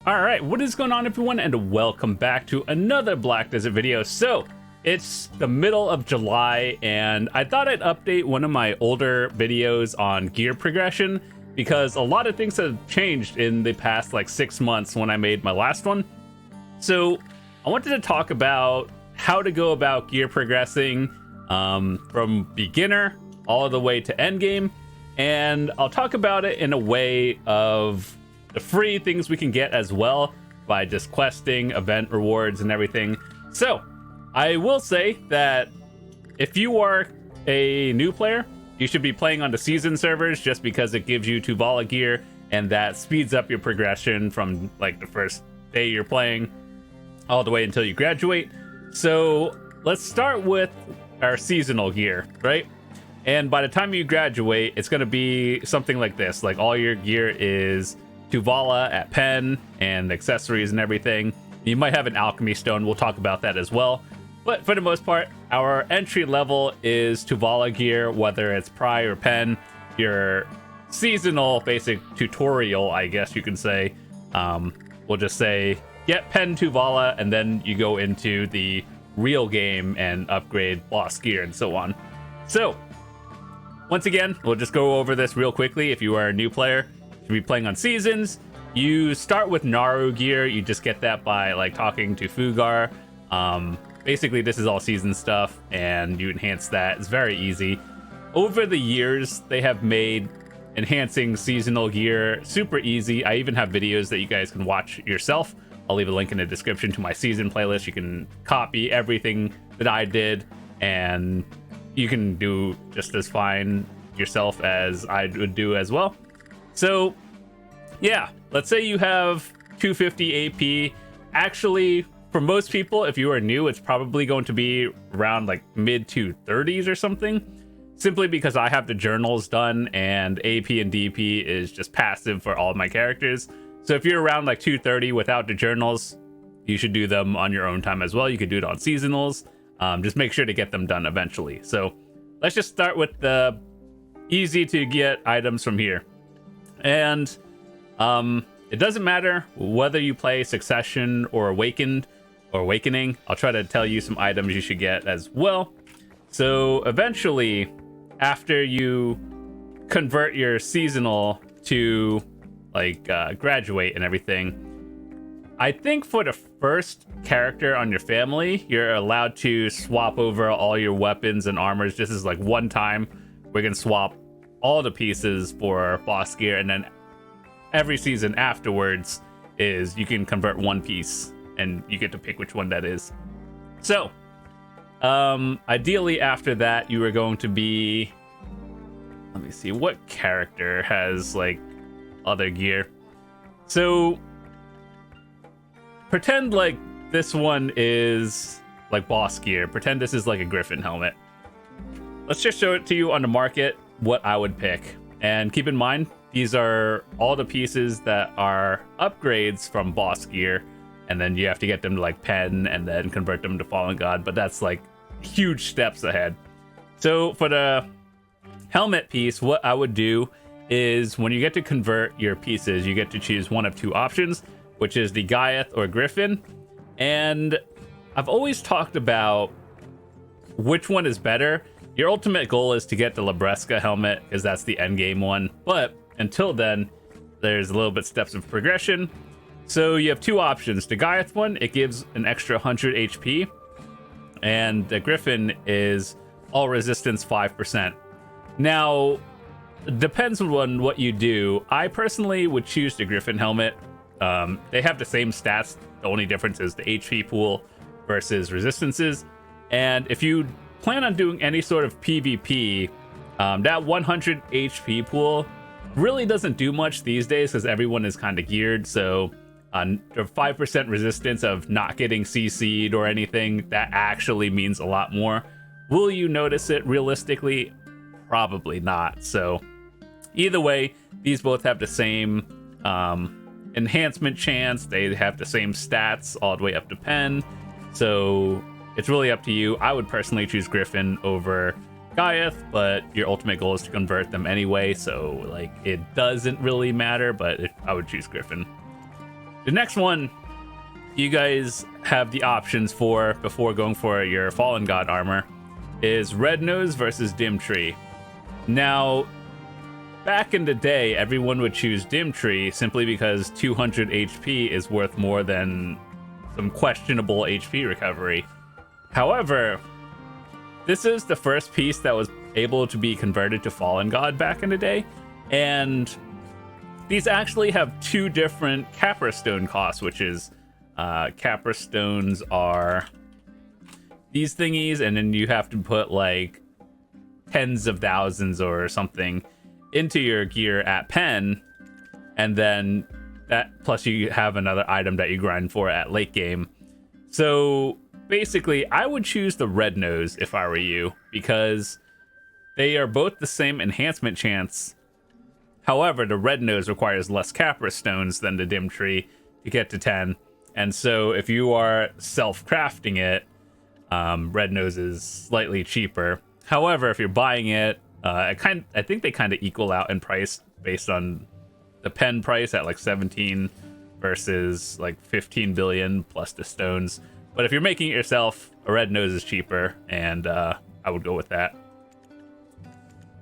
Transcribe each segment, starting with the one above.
All right, what is going on, everyone, and welcome back to another Black Desert video. So it's the middle of July, and I thought I'd update one of my older videos on gear progression because a lot of things have changed in the past like 6 months when I made my last one. So I wanted to talk about how to go about gear progressing from beginner all the way to endgame, and I'll talk about it in a way of the free things we can get as well by just questing, event rewards, and everything. So I will say that if you are a new player, you should be playing on the season servers just because it gives you Tuvala gear, and that speeds up your progression from like the first day you're playing all the way until you graduate. So let's start with our seasonal gear, right? And by the time you graduate, it's going to be something like this. Like all your gear is Tuvala at pen and accessories and everything. You might have an Alchemy Stone. We'll talk about that as well. But for the most part, our entry level is Tuvala gear, whether it's Pry or pen. Your seasonal basic tutorial, I guess you can say, we'll just say get pen Tuvala, and then you go into the real game and upgrade boss gear and so on. So once again, we'll just go over this real quickly. If you are a new player, to be playing on seasons, you start with Naru gear. You just get that by like talking to Fugar. Basically this is all season stuff, and you enhance that. It's very easy. Over the years, they have made enhancing seasonal gear super easy. I even have videos that you guys can watch yourself. I'll leave a link in the description to my season playlist. You can copy everything that I did, and you can do just as fine yourself as I would do as well. So yeah, let's say you have 250 AP. Actually, for most people, if you are new, it's probably going to be around like mid 230s or something, simply because I have the journals done and AP and DP is just passive for all of my characters. So if you're around like 230 without the journals, you should do them on your own time as well. You could do it on seasonals. Just make sure to get them done eventually. So let's just start with the easy to get items from here. And it doesn't matter whether you play Succession or Awakened or Awakening. I'll try to tell you some items you should get as well. So eventually, after you convert your seasonal to like graduate and everything, I think for the first character on your family, you're allowed to swap over all your weapons and armors. This is like one time we can swap all the pieces for boss gear, and then every season afterwards is you can convert one piece and you get to pick which one that is. So ideally after that, you are going to be, let me see, what character has like other gear? So pretend like this one is like boss gear. Pretend this is like a Griffin helmet. Let's just show it to you on the market what I would pick. And keep in mind, these are all the pieces that are upgrades from boss gear, and then you have to get them to like pen and then convert them to Fallen God, but that's like huge steps ahead. So for the helmet piece, what I would do is when you get to convert your pieces, you get to choose one of two options, which is the Gaiath or Griffin. And I've always talked about which one is better. Your ultimate goal is to get the Deboreka helmet, because that's the endgame one. But until then, there's a little bit steps of progression. So you have two options. The Gaiath one, it gives an extra 100 HP. And the Griffin is all resistance 5%. Now, it depends on what you do. I personally would choose the Griffin helmet. They have the same stats. The only difference is the HP pool versus resistances. And if you plan on doing any sort of PvP, that 100 HP pool really doesn't do much these days because everyone is kind of geared. So the 5% resistance of not getting CC'd or anything, that actually means a lot more. Will you notice it realistically? Probably not. So either way, these both have the same enhancement chance. They have the same stats all the way up to pen. So it's really up to you. I would personally choose Griffin over Gaiath, but your ultimate goal is to convert them anyway, so like it doesn't really matter, but I would choose Griffin. The next one you guys have the options for before going for your Fallen God armor is Red Nose versus Dim Tree. Now, back in the day, everyone would choose Dim Tree simply because 200 HP is worth more than some questionable HP recovery. However, this is the first piece that was able to be converted to Fallen God back in the day, and these actually have two different Capra Stone costs, which is Capra Stones are these thingies, and then you have to put like tens of thousands or something into your gear at pen, and then that plus you have another item that you grind for at late game. So basically, I would choose the Red Nose if I were you, because they are both the same enhancement chance. However, the Red Nose requires less Capra Stones than the Dim Tree to get to 10. And so if you are self-crafting it, Red Nose is slightly cheaper. However, if you're buying it, I think they kind of equal out in price based on the pen price at like 17 versus like 15 billion plus the stones. But if you're making it yourself, a Red Nose is cheaper, and I would go with that.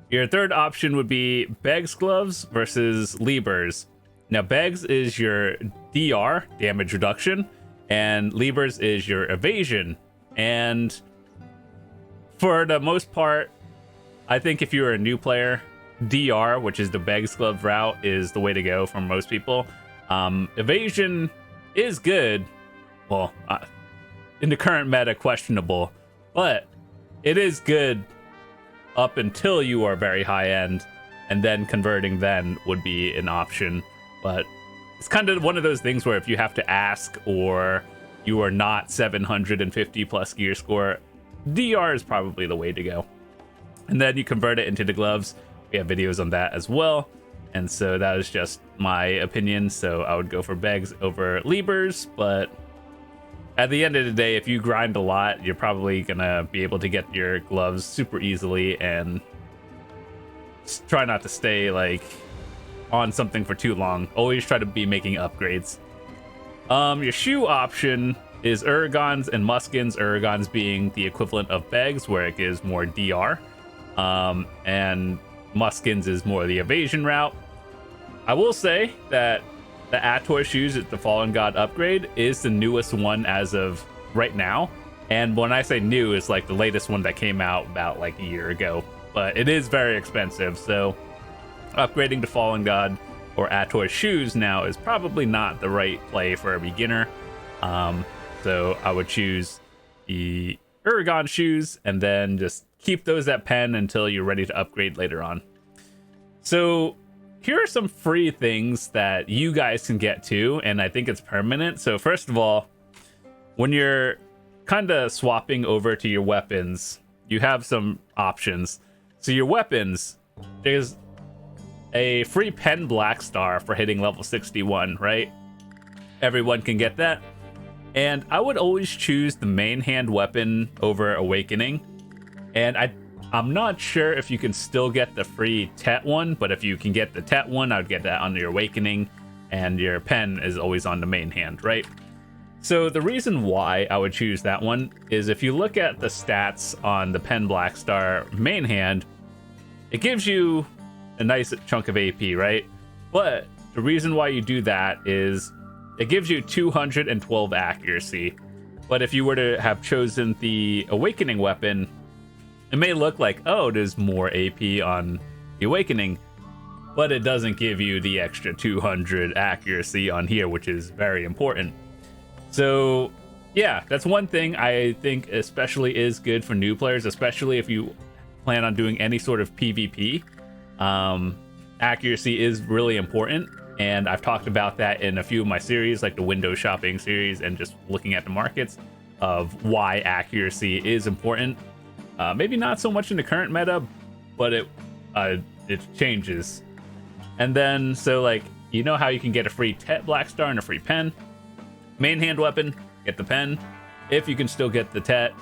Your third option would be Beg's Gloves versus Lieber's. Now, Beg's is your DR, damage reduction, and Lieber's is your evasion. And for the most part, I think if you're a new player, DR, which is the Beg's Glove route, is the way to go for most people. Evasion is good. Well, in the current meta, questionable, but it is good up until you are very high end, and then converting then would be an option. But it's kind of one of those things where if you have to ask or you are not 750 plus gear score, DR is probably the way to go. And then you convert it into the gloves. We have videos on that as well. And so that is just my opinion. So I would go for Beg's over Lieber's, but at the end of the day, if you grind a lot, you're probably gonna be able to get your gloves super easily, and try not to stay like on something for too long. Always try to be making upgrades. Your shoe option is Uragons and Muskins, Uragons being the equivalent of Beg's, where it gives more DR, and Muskins is more the evasion route. I will say that the Ator shoes at the Fallen God upgrade is the newest one as of right now. And when I say new, it's like the latest one that came out about like a year ago. But it is very expensive, so upgrading to Fallen God or Ator shoes now is probably not the right play for a beginner. So I would choose the Uragon shoes and then just keep those at pen until you're ready to upgrade later on. So here are some free things that you guys can get too, and I think it's permanent. So first of all, when you're kind of swapping over to your weapons, you have some options. So your weapons, there's a free pen black star for hitting level 61, right? Everyone can get that. And I would always choose the main hand weapon over Awakening. And I'm not sure if you can still get the free Tet one, but if you can get the Tet one, I would get that on your Awakening, and your pen is always on the main hand, right? So the reason why I would choose that one is if you look at the stats on the pen black star main hand, it gives you a nice chunk of AP, right? But the reason why you do that is it gives you 212 accuracy. But if you were to have chosen the Awakening weapon, it may look like, oh, there's more AP on the Awakening, but it doesn't give you the extra 200 accuracy on here, which is very important. So yeah, that's one thing I think especially is good for new players, especially if you plan on doing any sort of PvP. Accuracy is really important, and I've talked about that in a few of my series, like the window shopping series and just looking at the markets of why accuracy is important. Maybe not so much in the current meta, but it changes. And then, so like, you know how you can get a free Tet Black Star and a free pen? Main hand weapon, get the pen. If you can still get the Tet,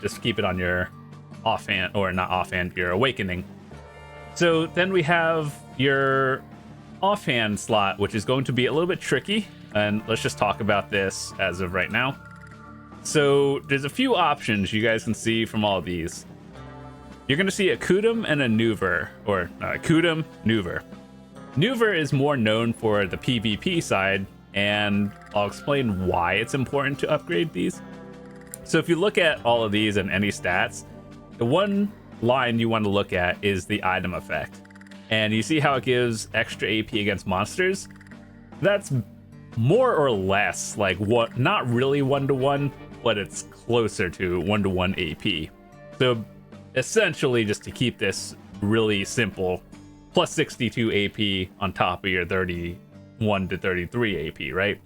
just keep it on your offhand, or not offhand, your Awakening. So then we have your offhand slot, which is going to be a little bit tricky and let's just talk about this as of right now. So there's a few options you guys can see from all of these. You're going to see a Kudum and a Nuver, or Kudum, Nuver. Nuver is more known for the PvP side, and I'll explain why it's important to upgrade these. So if you look at all of these and any stats, the one line you want to look at is the item effect. And you see how it gives extra AP against monsters? That's more or less like what, not really 1-to-1, but it's closer to 1-to-1 AP. So essentially, just to keep this really simple, plus 62 AP on top of your 31 to 33 AP, right?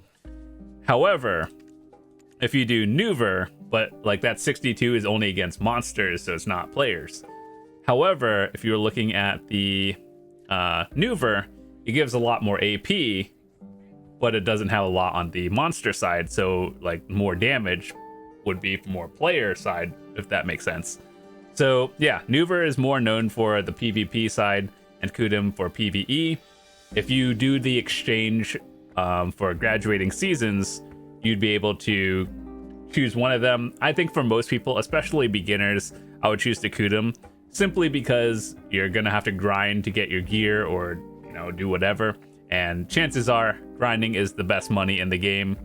However, if you do Nuver, but like that 62 is only against monsters, so it's not players. However, if you're looking at the Nuver, it gives a lot more AP, but it doesn't have a lot on the monster side, so like more damage would be more player side, if that makes sense. So yeah, Nuver is more known for the PvP side and Kudum for PvE. If you do the exchange for graduating seasons, you'd be able to choose one of them. I think for most people, especially beginners, I would choose the Kudum, simply because you're gonna have to grind to get your gear or, you know, do whatever. And chances are grinding is the best money in the game.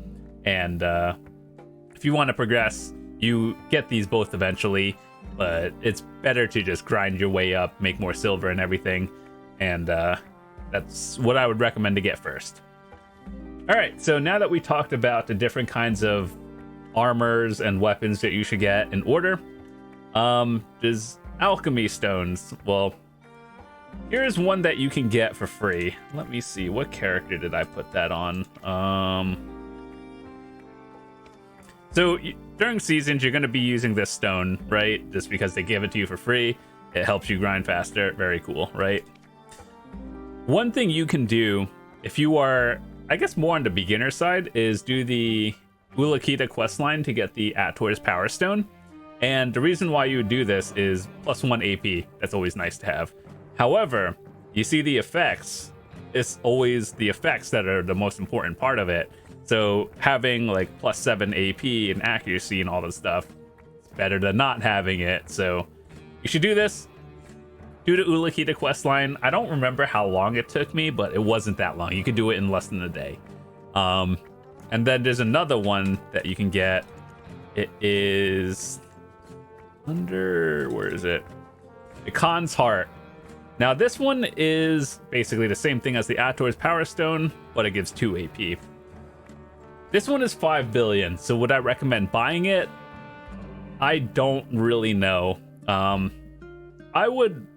And if you want to progress, you get these both eventually, but it's better to just grind your way up, make more silver and everything. And that's what I would recommend to get first. All right, so now that we talked about the different kinds of armors and weapons that you should get in order, there's Alchemy Stones. Well, here's one that you can get for free. Let me see, what character did I put that on? So during seasons, you're going to be using this stone, right? Just because they give it to you for free. It helps you grind faster. Very cool, right? One thing you can do if you are, I guess, more on the beginner side is do the Ulakita questline to get the Ator's Power Stone. And the reason why you would do this is +1 AP. That's always nice to have. However, you see the effects. It's always the effects that are the most important part of it. So having like +7 AP and accuracy and all this stuff, it's better than not having it. So you should do this. Do the Ulakita questline. I don't remember how long it took me, but it wasn't that long. You could do it in less than a day. And then there's another one that you can get. It is under, where is it? The Khan's Heart. Now this one is basically the same thing as the Ator's Power Stone, but it gives 2 AP. This one is 5 billion, so would I recommend buying it? I don't really know. I would,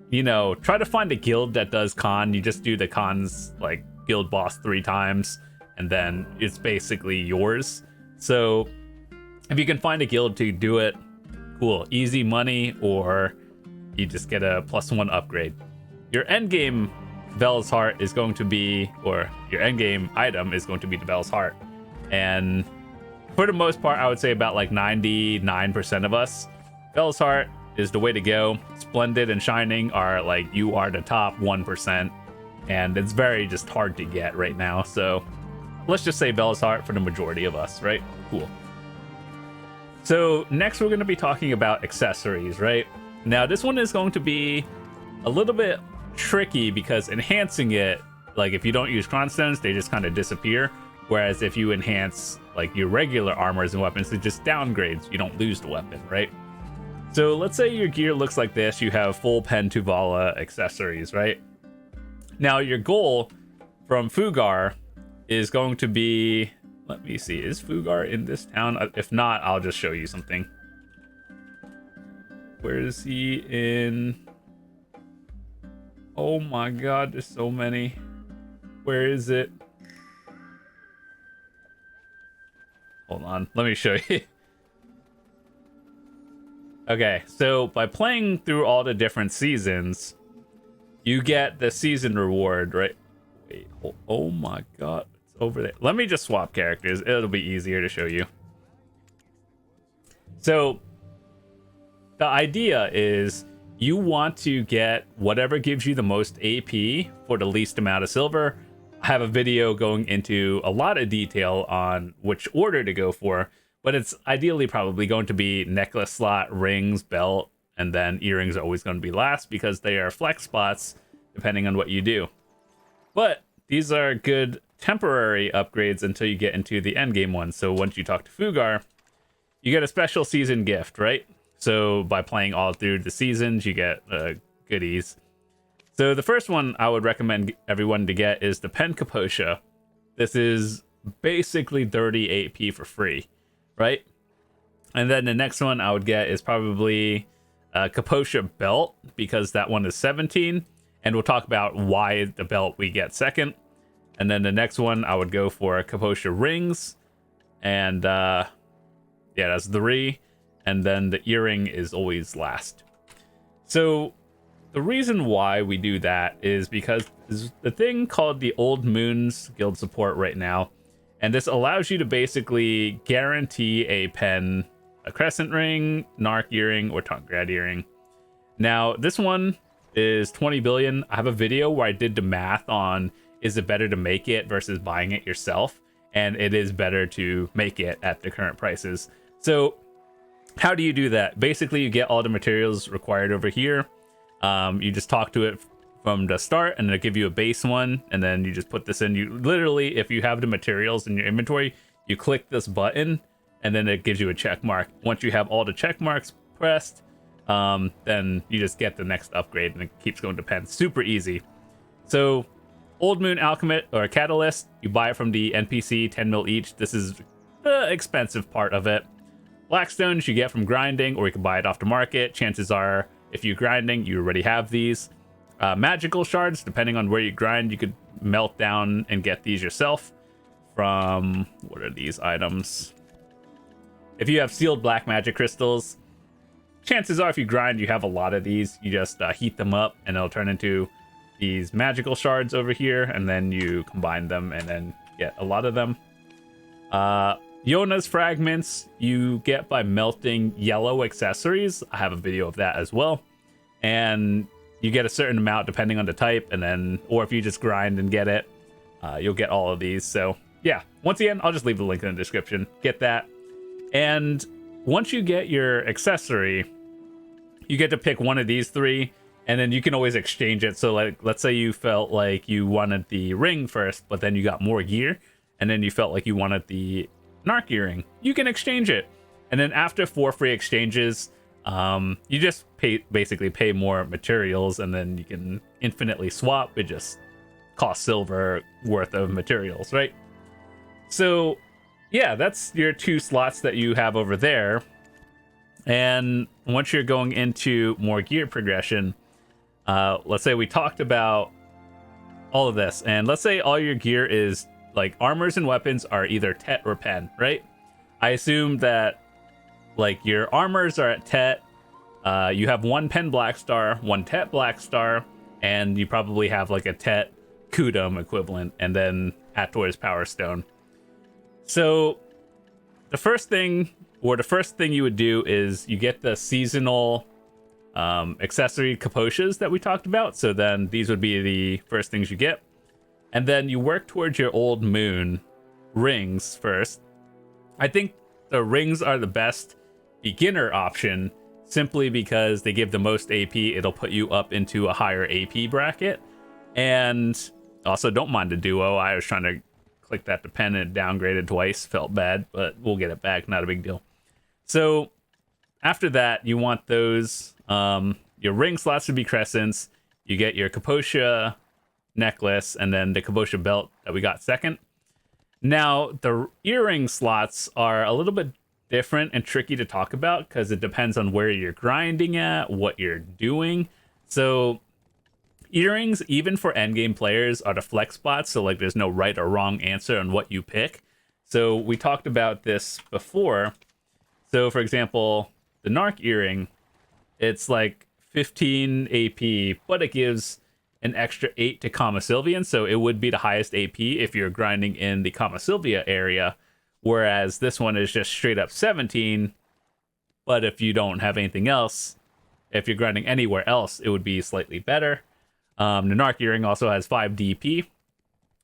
you know, try to find a guild that does Khan. You just do the Khan's like guild boss 3 times, and then it's basically yours. So if you can find a guild to do it, cool. Easy money, or you just get a +1 upgrade. Your endgame Vel's Heart is going to be, or your endgame item is going to be the Vel's Heart. And for the most part, I would say about like 99% of us, Vel's Heart is the way to go. Splendid and Shining are like, you are the top 1%. And it's very just hard to get right now. So let's just say Vel's Heart for the majority of us, right? Cool. So next we're going to be talking about accessories, right? Now this one is going to be a little bit tricky because enhancing it, like if you don't use Crown Stones, they just kind of disappear. Whereas if you enhance like your regular armors and weapons, it just downgrades. You don't lose the weapon, right? So let's say your gear looks like this. You have full Pen Tuvala accessories, right? Now your goal from Fugar is going to be, let me see, is Fugar in this town? If not, I'll just show you something. Where is he in? Oh my god, there's so many. Where is it? Hold on, let me show you. Okay, so by playing through all the different seasons, you get the season reward, right? Wait, oh my god, it's over there. Let me just swap characters. It'll be easier to show you. So the idea is you want to get whatever gives you the most AP for the least amount of silver, I have a video going into a lot of detail on which order to go for, but it's ideally probably going to be necklace slot, rings, belt, and then earrings are always going to be last because they are flex spots depending on what you do. But these are good temporary upgrades until you get into the endgame ones. So once you talk to Fugar, you get a special season gift, right? So by playing all through the seasons, you get goodies. So the first one I would recommend everyone to get is the Pen Capotia. This is basically 30 AP for free, right? And then the next one I would get is probably Capotia Belt, because that one is 17. And we'll talk about why the belt we get second. And then the next one I would go for Capotia Rings. And yeah, that's 3. And then the earring is always last. So the reason why we do that is because there's the thing called the Old Moons Guild support right now. And this allows you to basically guarantee a pen, a crescent ring, narc earring, or Tongrad earring. Now, this one is 20 billion. I have a video where I did the math on is it better to make it versus buying it yourself, and it is better to make it at the current prices. So how do you do that? Basically, you get all the materials required over here. You just talk to it from the start, and it'll give you a base one, and then you just put this in. You literally, if you have the materials in your inventory, you click this button, and then it gives you a check mark. Once you have all the check marks pressed, then you just get the next upgrade, and it keeps going to pen. Super easy. So Old Moon Alchemist or Catalyst, you buy it from the NPC, 10 mil each. This is the expensive part of it. Blackstones you get from grinding, or you can buy it off the market. Chances are, if you're grinding, you already have these. Magical shards, depending on where you grind, you could melt down and get these yourself from, what are these items? If you have sealed black magic crystals, chances are if you grind, you have a lot of these. You just heat them up, and it'll turn into these magical shards over here, and then you combine them and then get a lot of them. Yona's fragments you get by melting yellow accessories. I have a video of that as well. And you get a certain amount depending on the type, and then, or if you just grind and get it, you'll get all of these. So yeah, once again, I'll just leave the link in the description. Get that. And once you get your accessory, you get to pick one of these 3, and then you can always exchange it. So like, let's say you felt like you wanted the ring first, but then you got more gear, and then you felt like you wanted the narc earring. You can exchange it. And then after 4 free exchanges, you just basically pay more materials, and then you can infinitely swap. It just costs silver worth of materials, right? So yeah, that's your 2 slots that you have over there. And once you're going into more gear progression, let's say we talked about all of this, and let's say all your gear is like armors and weapons are either Tet or Pen, right? I assume that like your armors are at Tet, you have 1 Pen Black Star, 1 Tet Black Star, and you probably have like a Tet Kudum equivalent, and then Hathor's Power Stone. So the first thing you would do is you get the seasonal accessory Capotias that we talked about. So then these would be the first things you get. And then you work towards your Old Moon rings first. I think the rings are the best beginner option simply because they give the most AP. It'll put you up into a higher AP bracket. And also, don't mind the duo. I was trying to click that to pen and it downgraded twice. Felt bad, but we'll get it back. Not a big deal. So after that, you want those, your ring slots to be crescents. You get your Capotia necklace, and then the Capotia belt that we got second. Now, the earring slots are a little bit different and tricky to talk about because it depends on where you're grinding at, what you're doing. So earrings, even for endgame players, are the flex spots. So like there's no right or wrong answer on what you pick. So we talked about this before. So for example, the narc earring, it's like 15 AP, but it gives an extra 8 to Kama Sylvian, so it would be the highest AP if you're grinding in the Kama Sylvia area, whereas this one is just straight up 17, but if you don't have anything else, if you're grinding anywhere else, it would be slightly better. The Narc Earring also has 5 DP,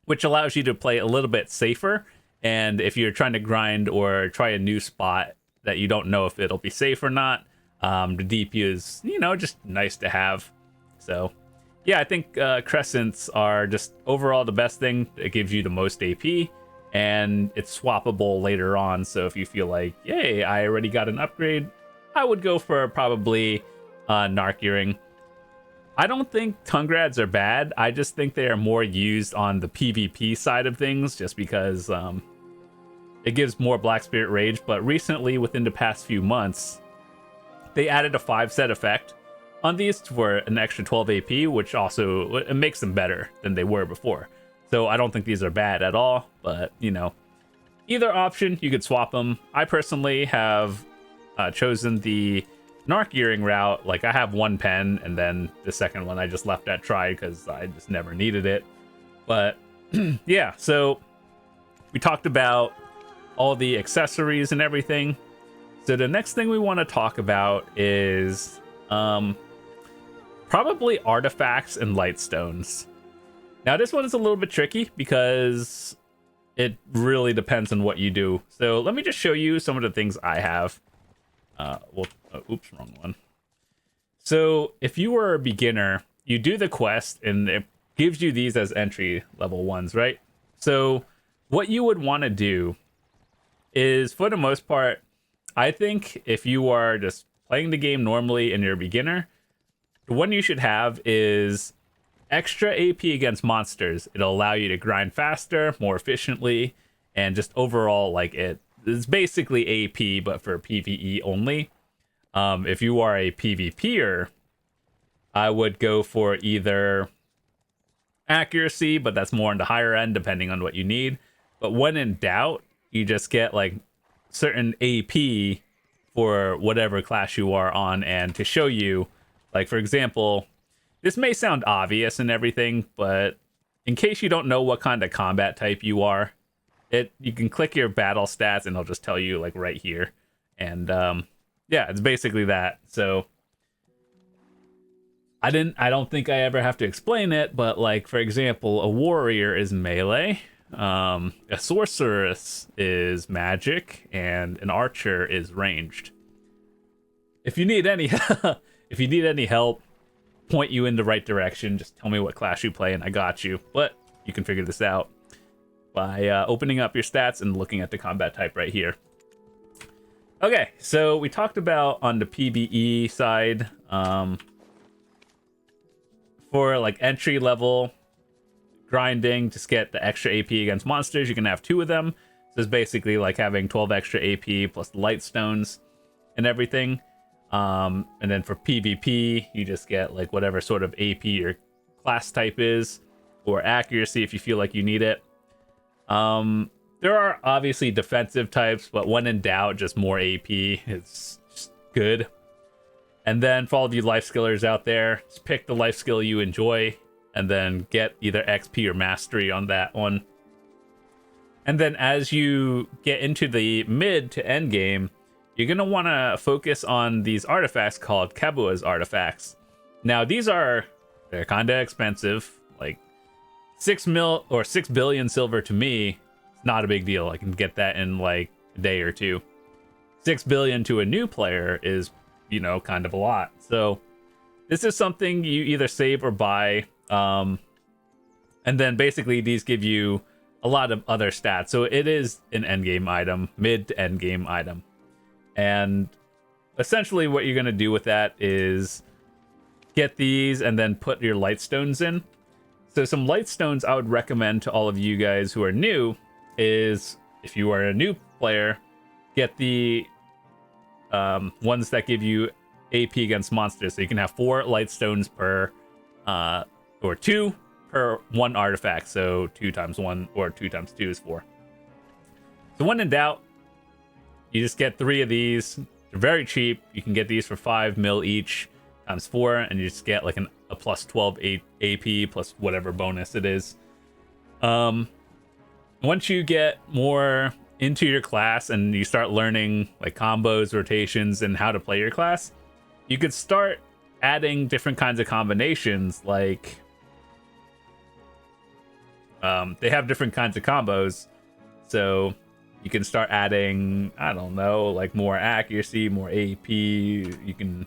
which allows you to play a little bit safer. And if you're trying to grind or try a new spot that you don't know if it'll be safe or not, the DP is, just nice to have. So yeah, I think Crescents are just overall the best thing. It gives you the most AP, and it's swappable later on. So if you feel like, yay, I already got an upgrade, I would go for probably Narc Earring. I don't think Tungrads are bad. I just think they are more used on the PvP side of things, just because it gives more Black Spirit Rage. But recently, within the past few months, they added a 5-set effect on these for an extra 12 AP, which also it makes them better than they were before. So I don't think these are bad at all, but either option, you could swap them. I personally have chosen the Narc Earring route. Like, I have one pen, and then the second one I just left at try because I just never needed it. But yeah, so we talked about all the accessories and everything. So the next thing we want to talk about is probably artifacts and Lightstones. Now, this one is a little bit tricky because it really depends on what you do. So let me just show you some of the things I have. Oops, wrong one. So if you were a beginner, you do the quest and it gives you these as entry level ones, right? So what you would want to do is, for the most part, I think if you are just playing the game normally and you're a beginner, the one you should have is extra AP against monsters. It'll allow you to grind faster, more efficiently, and just overall, like, it's basically AP, but for PvE only. If you are a PvPer, I would go for either accuracy, but that's more on the higher end, depending on what you need. But when in doubt, you just get like certain AP for whatever class you are on. And to show you, like, for example, this may sound obvious and everything, but in case you don't know what kind of combat type you are, you can click your battle stats and it'll just tell you, like, right here. And yeah, it's basically that. So I don't think I ever have to explain it, but, like, for example, a warrior is melee, a sorceress is magic, and an archer is ranged. If you need any help, point you in the right direction, just tell me what class you play and I got you. But you can figure this out by opening up your stats and looking at the combat type right here. Okay, so we talked about on the PvE side, for like entry level grinding, just get the extra AP against monsters, you can have 2 of them. So it's basically like having 12 extra AP plus the Lightstones and everything. And then for PvP, you just get like whatever sort of AP your class type is, or accuracy if you feel like you need it. There are obviously defensive types, but when in doubt, just more AP. It's just good. And then for all of you life skillers out there, just pick the life skill you enjoy and then get either XP or mastery on that one. And then as you get into the mid to end game, you're going to want to focus on these artifacts called Capotia's artifacts. Now, they're kind of expensive. Like 6 billion silver to me, it's not a big deal. I can get that in like a day or two. 6 billion to a new player is, kind of a lot. So this is something you either save or buy. And then basically these give you a lot of other stats. So it is an endgame item, mid to end game item. And essentially what you're going to do with that is get these and then put your Lightstones in. So some Lightstones I would recommend to all of you guys who are new is, if you are a new player, get the ones that give you AP against monsters. So you can have 4 Lightstones per, or 2 per 1 artifact. So 2 times 1 or 2 times 2 is 4. So when in doubt, you just get 3 of these. They're very cheap. You can get these for 5 mil each times 4, and you just get like a plus 12 AP plus whatever bonus it is. Once you get more into your class and you start learning like combos, rotations, and how to play your class, you could start adding different kinds of combinations. Like They have different kinds of combos, so you can start adding, I don't know, like more accuracy, more AP. You can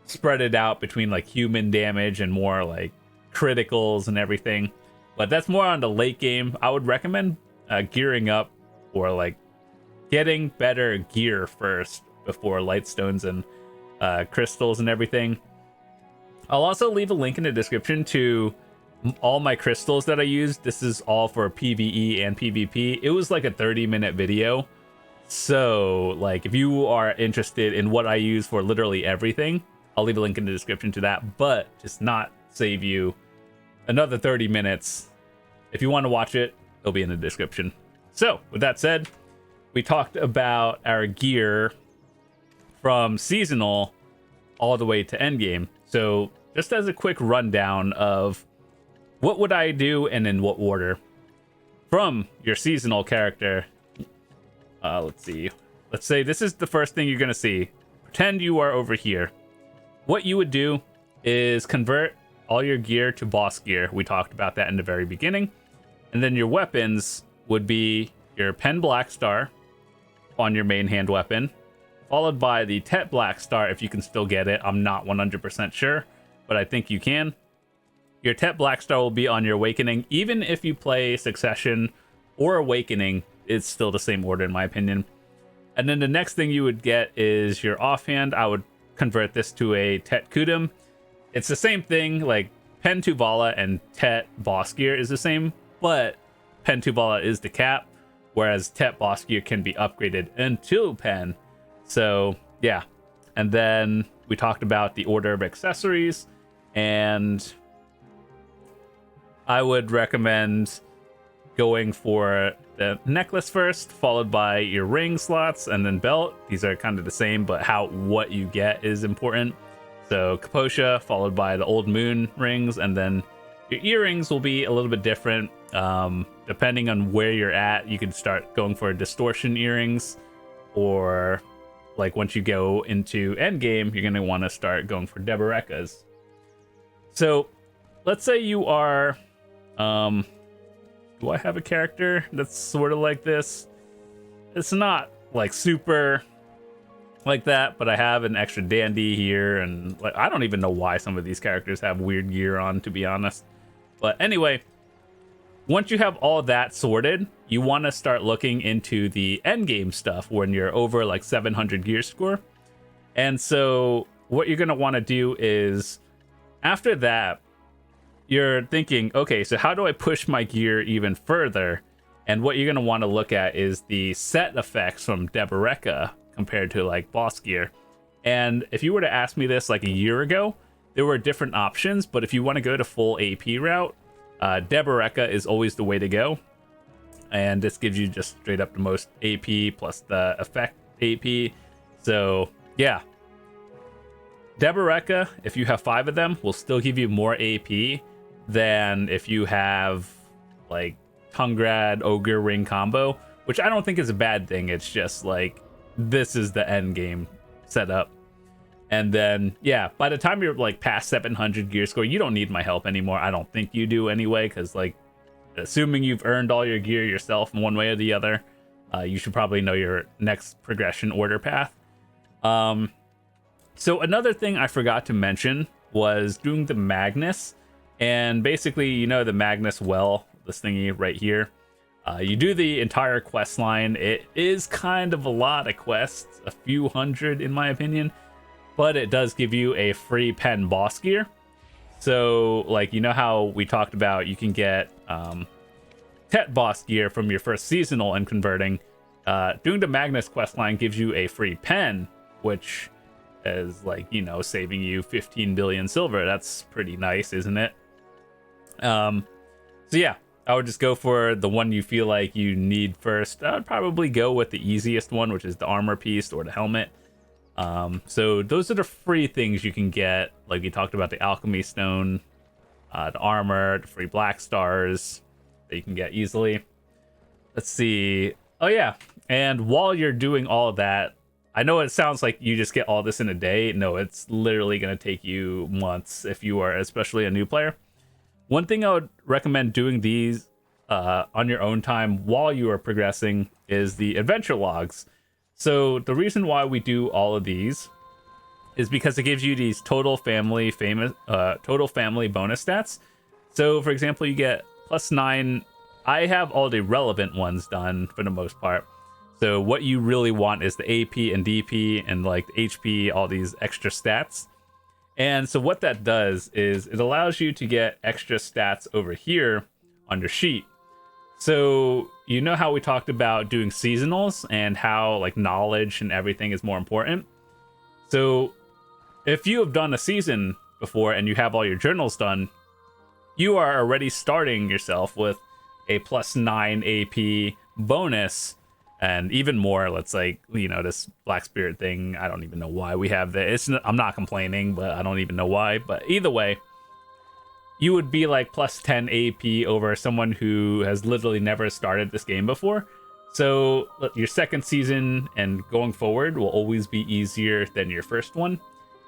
spread it out between like human damage and more like criticals and everything. But that's more on the late game. I would recommend gearing up or like getting better gear first before Lightstones and crystals and everything. I'll also leave a link in the description to all my crystals that I used. This is all for PvE and PvP. It was like a 30-minute video. So like if you are interested in what I use for literally everything, I'll leave a link in the description to that, but just not save you another 30 minutes. If you want to watch it, it'll be in the description. So with that said, we talked about our gear from seasonal all the way to endgame. So just as a quick rundown of what would I do and in what order from your seasonal character. Let's see. Let's say this is the first thing you're going to see. Pretend you are over here. What you would do is convert all your gear to boss gear. We talked about that in the very beginning. And then your weapons would be your Pen Black Star on your main hand weapon, followed by the Tet Black Star if you can still get it. I'm not 100% sure, but I think you can. Your Tet Black Star will be on your Awakening. Even if you play Succession or Awakening, it's still the same order in my opinion. And then the next thing you would get is your offhand. I would convert this to a Tet Kudum. It's the same thing, like Pen Tuvala and Tet Boss Gear is the same, but Pen Tuvala is the cap, whereas Tet Boss Gear can be upgraded into Pen. So yeah. And then we talked about the order of accessories, and I would recommend going for the necklace first, followed by your ring slots, and then belt. These are kind of the same, but what you get is important. So Capotia, followed by the Old Moon rings, and then your earrings will be a little bit different. Depending on where you're at, you can start going for distortion earrings, or like once you go into endgame, you're going to want to start going for Deboreka's. So let's say you are... do I have a character that's sort of like this? It's not like super like that, but I have an extra dandy here, and like I don't even know why some of these characters have weird gear on, to be honest. But anyway, once you have all that sorted, you want to start looking into the endgame stuff when you're over like 700 gear score. And so what you're going to want to do is, after that, you're thinking, okay, so how do I push my gear even further? And what you're going to want to look at is the set effects from Deboreka compared to like boss gear. And if you were to ask me this like a year ago, there were different options, but if you want to go to full AP route, Deboreka is always the way to go. And this gives you just straight up the most AP plus the effect AP. So yeah, Deboreka, if you have 5 of them, will still give you more AP than if you have like Tungrad Ogre Ring combo, which I don't think is a bad thing. It's just like this is the end game setup. And then yeah, by the time you're like past 700 gear score, you don't need my help anymore. I don't think you do anyway, because like assuming you've earned all your gear yourself in one way or the other, you should probably know your next progression order path. So another thing I forgot to mention was doing the Magnus. And basically, you know, the Magnus well, this thingy right here. You do the entire quest line. It is kind of a lot of quests, a few hundred in my opinion, but it does give you a free pen boss gear. So like, you know how we talked about you can get Tet boss gear from your first seasonal and converting. Doing the Magnus quest line gives you a free pen, which is like, you know, saving you 15 billion silver. That's pretty nice, isn't it? So yeah, I would just go for the one you feel like you need first. I would probably go with the easiest one, which is the armor piece or the helmet. So those are the free things you can get. Like we talked about the Alchemy Stone, the armor, the free black stars that you can get easily. Let's see. Oh yeah, and while you're doing all of that, I know it sounds like you just get all this in a day. No, it's literally going to take you months if you are especially a new player. One thing I would recommend doing these on your own time while you are progressing is the adventure logs. So the reason why we do all of these is because it gives you these total family bonus stats. So for example, you get +9. I have all the relevant ones done for the most part. So what you really want is the AP and DP and like the HP, all these extra stats. And so what that does is it allows you to get extra stats over here on your sheet. So you know how we talked about doing seasonals and how like knowledge and everything is more important. So if you have done a season before and you have all your journals done, you are already starting yourself with a +9 AP bonus, and even more. Let's like, you know, this Black Spirit thing. I don't even know why we have that. I'm not complaining, but I don't even know why. But either way, you would be like +10 AP over someone who has literally never started this game before. So your second season and going forward will always be easier than your first one.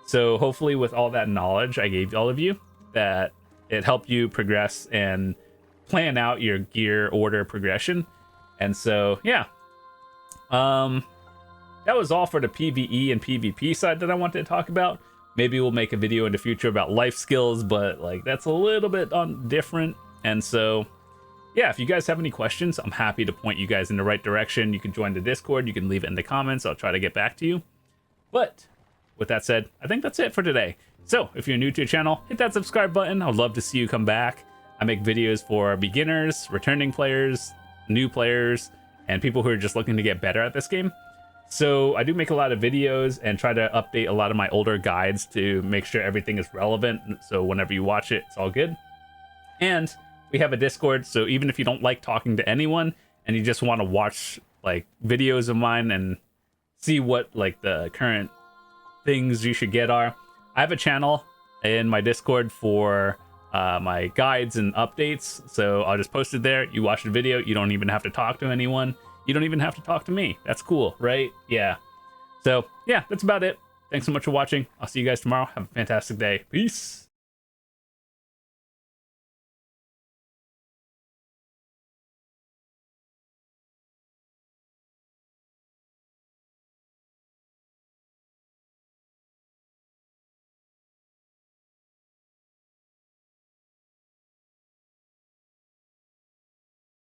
So hopefully with all that knowledge I gave all of you, that it helped you progress and plan out your gear order progression. And so, yeah. That was all for the PvE and PvP side that I wanted to talk about. Maybe we'll make a video in the future about life skills, but like that's a little bit different. And so, yeah, if you guys have any questions, I'm happy to point you guys in the right direction. You can join the Discord. You can leave it in the comments. I'll try to get back to you. But with that said, I think that's it for today. So if you're new to the channel, hit that subscribe button. I'd love to see you come back. I make videos for beginners, returning players, new players, and people who are just looking to get better at this game. So I do make a lot of videos and try to update a lot of my older guides to make sure everything is relevant. So whenever you watch it, it's all good. And we have a Discord, so even if you don't like talking to anyone and you just want to watch like videos of mine and see what like the current things you should get are, I have a channel in my Discord for my guides and updates. So I'll just post it there. You watch the video. You don't even have to talk to anyone. You don't even have to talk to me. That's cool, right? Yeah. So yeah, that's about it. Thanks so much for watching. I'll see you guys tomorrow. Have a fantastic day. Peace.